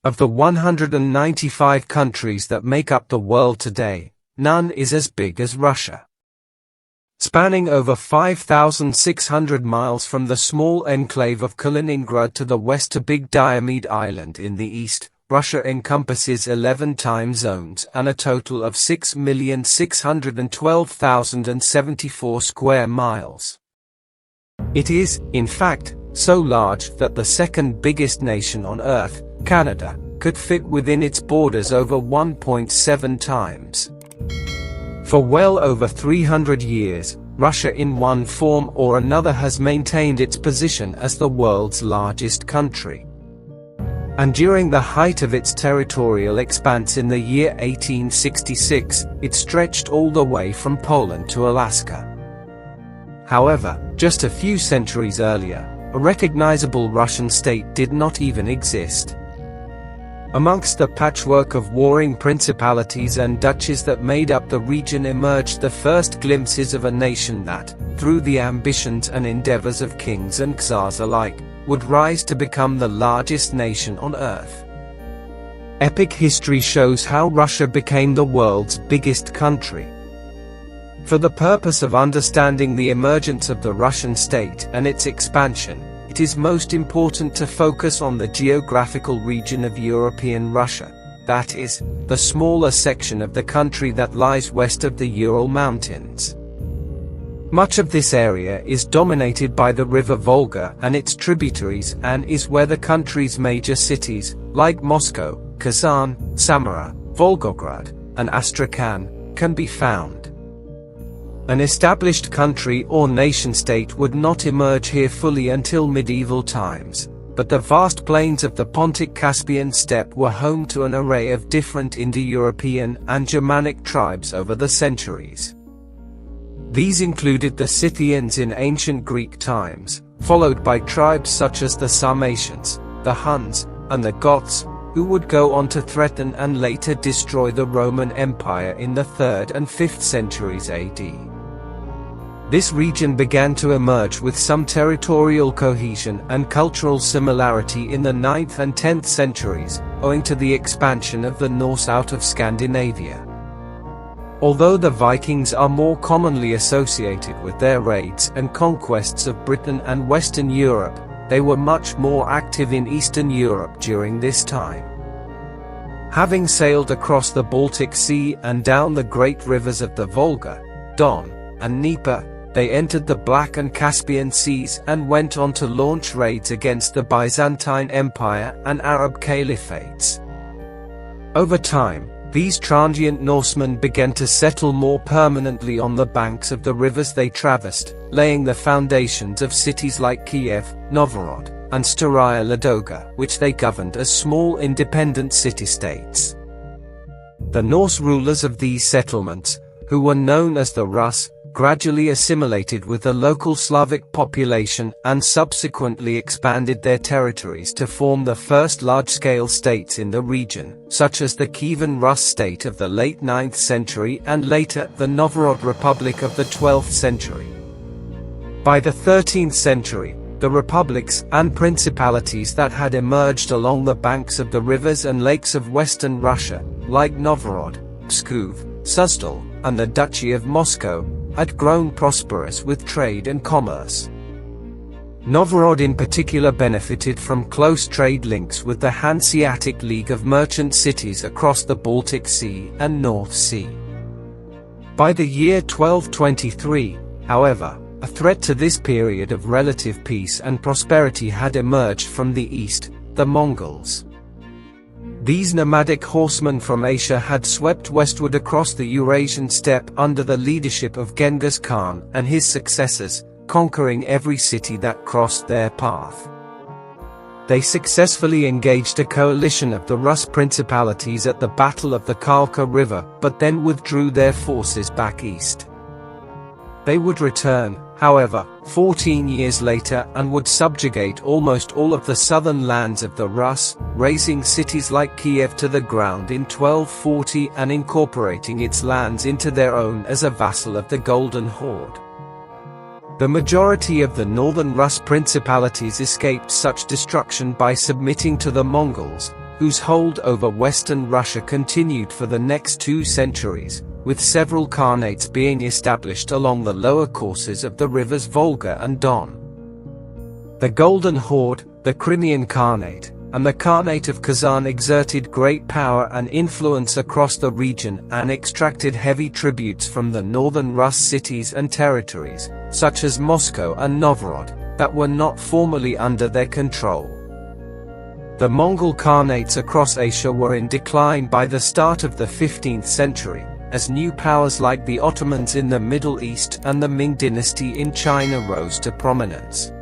Of the 195 countries that make up the world today, none is as big as Russia. Spanning over 5,600 miles from the small enclave of Kaliningrad to the west to Big Diomede Island in the east, Russia encompasses 11 time zones and a total of 6,612,074 square miles. It is, in fact, so large that the second biggest nation on Earth, Canada, could fit within its borders over 1.7 times. For well over 300 years, Russia in one form or another has maintained its position as the world's largest country. And during the height of its territorial expanse in the year 1866, it stretched all the way from Poland to Alaska. However, just a few centuries earlier, a recognizable Russian state did not even exist. Amongst the patchwork of warring principalities and duchies that made up the region emerged the first glimpses of a nation that, through the ambitions and endeavors of kings and czars alike, would rise to become the largest nation on Earth. Epic history shows how Russia became the world's biggest country. For the purpose of understanding the emergence of the Russian state and its expansion, it is most important to focus on the geographical region of European Russia, that is, the smaller section of the country that lies west of the Ural Mountains. Much of this area is dominated by the river Volga and its tributaries and is where the country's major cities, like Moscow, Kazan, Samara, Volgograd, and Astrakhan, can be found. An established country or nation-state would not emerge here fully until medieval times, but the vast plains of the Pontic-Caspian steppe were home to an array of different Indo-European and Germanic tribes over the centuries. These included the Scythians in ancient Greek times, followed by tribes such as the Sarmatians, the Huns, and the Goths, who would go on to threaten and later destroy the Roman Empire in the 3rd and 5th centuries AD. This region began to emerge with some territorial cohesion and cultural similarity in the 9th and 10th centuries, owing to the expansion of the Norse out of Scandinavia. Although the Vikings are more commonly associated with their raids and conquests of Britain and Western Europe, they were much more active in Eastern Europe during this time. Having sailed across the Baltic Sea and down the great rivers of the Volga, Don, and Dnieper, they entered the Black and Caspian Seas and went on to launch raids against the Byzantine Empire and Arab caliphates. Over time, these transient Norsemen began to settle more permanently on the banks of the rivers they traversed, laying the foundations of cities like Kiev, Novgorod, and Staraya Ladoga, which they governed as small independent city-states. The Norse rulers of these settlements, who were known as the Rus, gradually assimilated with the local Slavic population and subsequently expanded their territories to form the first large-scale states in the region, such as the Kievan Rus state of the late 9th century and later the Novgorod Republic of the 12th century. By the 13th century, the republics and principalities that had emerged along the banks of the rivers and lakes of western Russia, like Novgorod, Pskov, Suzdal, and the Duchy of Moscow, had grown prosperous with trade and commerce. Novgorod in particular benefited from close trade links with the Hanseatic League of merchant cities across the Baltic Sea and North Sea. By the year 1223, however, a threat to this period of relative peace and prosperity had emerged from the east, the Mongols. These nomadic horsemen from Asia had swept westward across the Eurasian steppe under the leadership of Genghis Khan and his successors, conquering every city that crossed their path. They successfully engaged a coalition of the Rus principalities at the Battle of the Kalka River, but then withdrew their forces back east. They would return, however, 14 years later and would subjugate almost all of the southern lands of the Rus, razing cities like Kiev to the ground in 1240 and incorporating its lands into their own as a vassal of the Golden Horde. The majority of the northern Rus principalities escaped such destruction by submitting to the Mongols, whose hold over Western Russia continued for the next 2 centuries, with several khanates being established along the lower courses of the rivers Volga and Don. The Golden Horde, the Crimean Khanate, and the Khanate of Kazan exerted great power and influence across the region and extracted heavy tributes from the northern Rus cities and territories, such as Moscow and Novgorod, that were not formally under their control. The Mongol Khanates across Asia were in decline by the start of the 15th century, as new powers like the Ottomans in the Middle East and the Ming dynasty in China rose to prominence.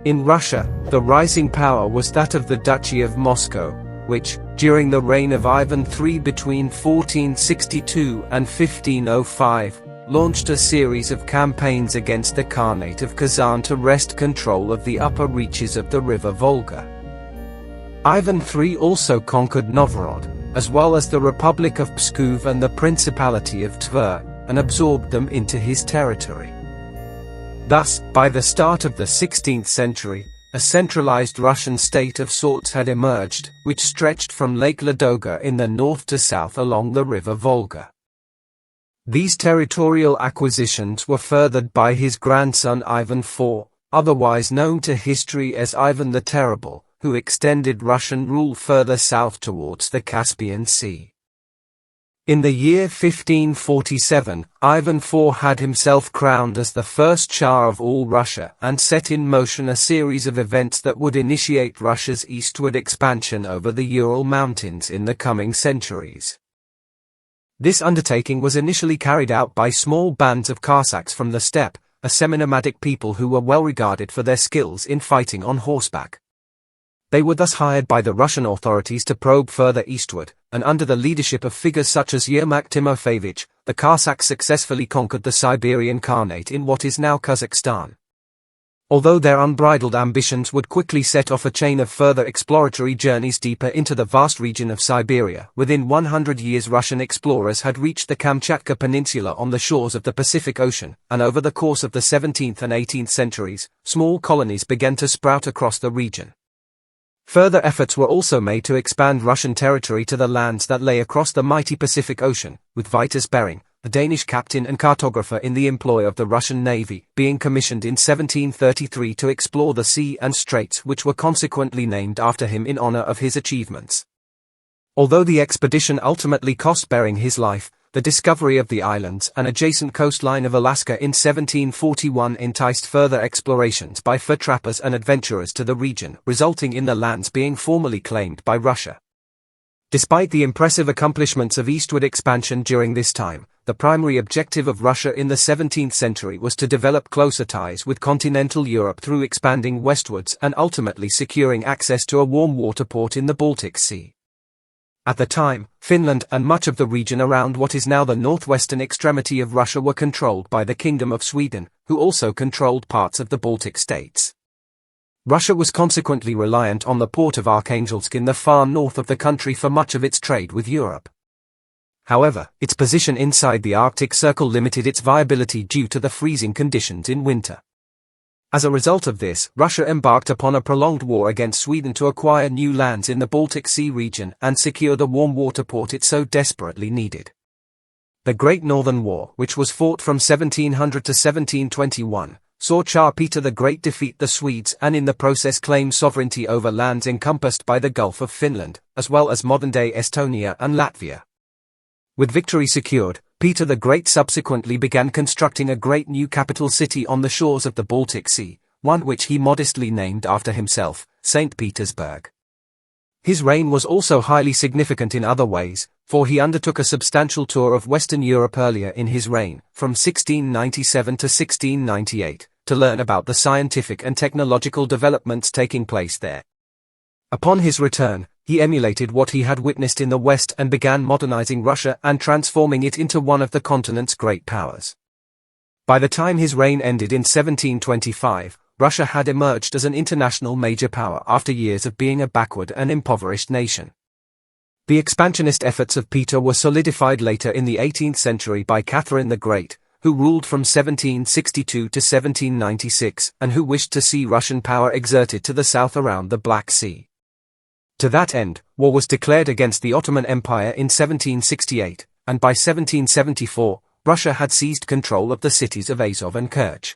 In Russia, the rising power was that of the Duchy of Moscow, which, during the reign of Ivan III between 1462 and 1505, launched a series of campaigns against the Khanate of Kazan to wrest control of the upper reaches of the river Volga. Ivan III also conquered Novgorod, as well as the Republic of Pskov and the Principality of Tver, and absorbed them into his territory. Thus, by the start of the 16th century, a centralized Russian state of sorts had emerged, which stretched from Lake Ladoga in the north to south along the river Volga. These territorial acquisitions were furthered by his grandson Ivan IV, otherwise known to history as Ivan the Terrible, who extended Russian rule further south towards the Caspian Sea. In the year 1547, Ivan IV had himself crowned as the first Tsar of all Russia and set in motion a series of events that would initiate Russia's eastward expansion over the Ural Mountains in the coming centuries. This undertaking was initially carried out by small bands of Cossacks from the steppe, a semi-nomadic people who were well regarded for their skills in fighting on horseback. They were thus hired by the Russian authorities to probe further eastward, and under the leadership of figures such as Yermak Timofeyevich, the Cossacks successfully conquered the Siberian Khanate in what is now Kazakhstan. Although their unbridled ambitions would quickly set off a chain of further exploratory journeys deeper into the vast region of Siberia, within 100 years Russian explorers had reached the Kamchatka Peninsula on the shores of the Pacific Ocean, and over the course of the 17th and 18th centuries, small colonies began to sprout across the region. Further efforts were also made to expand Russian territory to the lands that lay across the mighty Pacific Ocean, with Vitus Bering, a Danish captain and cartographer in the employ of the Russian Navy, being commissioned in 1733 to explore the sea and straits which were consequently named after him in honor of his achievements. Although the expedition ultimately cost Bering his life, the discovery of the islands and adjacent coastline of Alaska in 1741 enticed further explorations by fur trappers and adventurers to the region, resulting in the lands being formally claimed by Russia. Despite the impressive accomplishments of eastward expansion during this time, the primary objective of Russia in the 17th century was to develop closer ties with continental Europe through expanding westwards and ultimately securing access to a warm water port in the Baltic Sea. At the time, Finland and much of the region around what is now the northwestern extremity of Russia were controlled by the Kingdom of Sweden, who also controlled parts of the Baltic states. Russia was consequently reliant on the port of Arkhangelsk in the far north of the country for much of its trade with Europe. However, its position inside the Arctic Circle limited its viability due to the freezing conditions in winter. As a result of this, Russia embarked upon a prolonged war against Sweden to acquire new lands in the Baltic Sea region and secure the warm water port it so desperately needed. The Great Northern War, which was fought from 1700 to 1721, saw Tsar Peter the Great defeat the Swedes and in the process claim sovereignty over lands encompassed by the Gulf of Finland, as well as modern-day Estonia and Latvia. With victory secured, Peter the Great subsequently began constructing a great new capital city on the shores of the Baltic Sea, one which he modestly named after himself, St. Petersburg. His reign was also highly significant in other ways, for he undertook a substantial tour of Western Europe earlier in his reign, from 1697 to 1698, to learn about the scientific and technological developments taking place there. Upon his return, he emulated what he had witnessed in the West and began modernizing Russia and transforming it into one of the continent's great powers. By the time his reign ended in 1725, Russia had emerged as an international major power after years of being a backward and impoverished nation. The expansionist efforts of Peter were solidified later in the 18th century by Catherine the Great, who ruled from 1762 to 1796 and who wished to see Russian power exerted to the south around the Black Sea. To that end, war was declared against the Ottoman Empire in 1768, and by 1774, Russia had seized control of the cities of Azov and Kerch.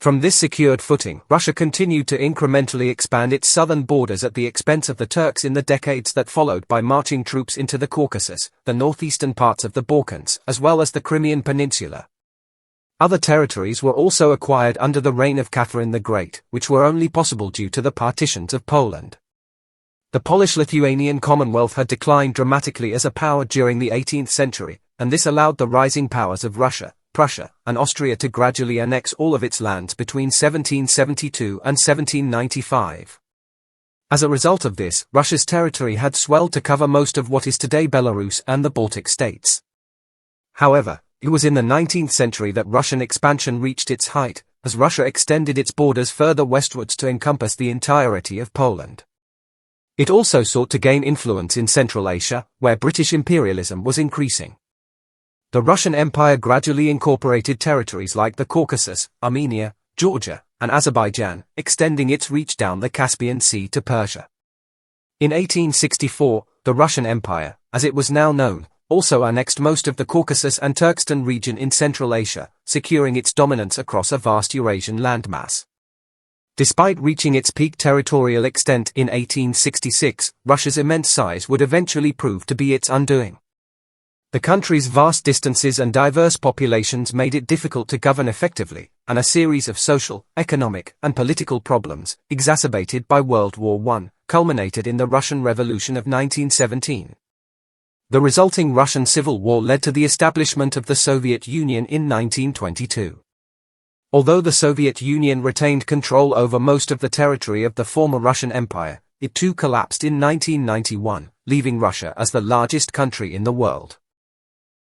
From this secured footing, Russia continued to incrementally expand its southern borders at the expense of the Turks in the decades that followed by marching troops into the Caucasus, the northeastern parts of the Balkans, as well as the Crimean Peninsula. Other territories were also acquired under the reign of Catherine the Great, which were only possible due to the partitions of Poland. The Polish-Lithuanian Commonwealth had declined dramatically as a power during the 18th century, and this allowed the rising powers of Russia, Prussia, and Austria to gradually annex all of its lands between 1772 and 1795. As a result of this, Russia's territory had swelled to cover most of what is today Belarus and the Baltic states. However, it was in the 19th century that Russian expansion reached its height, as Russia extended its borders further westwards to encompass the entirety of Poland. It also sought to gain influence in Central Asia, where British imperialism was increasing. The Russian Empire gradually incorporated territories like the Caucasus, Armenia, Georgia, and Azerbaijan, extending its reach down the Caspian Sea to Persia. In 1864, the Russian Empire, as it was now known, also annexed most of the Caucasus and Turkestan region in Central Asia, securing its dominance across a vast Eurasian landmass. Despite reaching its peak territorial extent in 1866, Russia's immense size would eventually prove to be its undoing. The country's vast distances and diverse populations made it difficult to govern effectively, and a series of social, economic, and political problems, exacerbated by World War I, culminated in the Russian Revolution of 1917. The resulting Russian Civil War led to the establishment of the Soviet Union in 1922. Although the Soviet Union retained control over most of the territory of the former Russian Empire, it too collapsed in 1991, leaving Russia as the largest country in the world.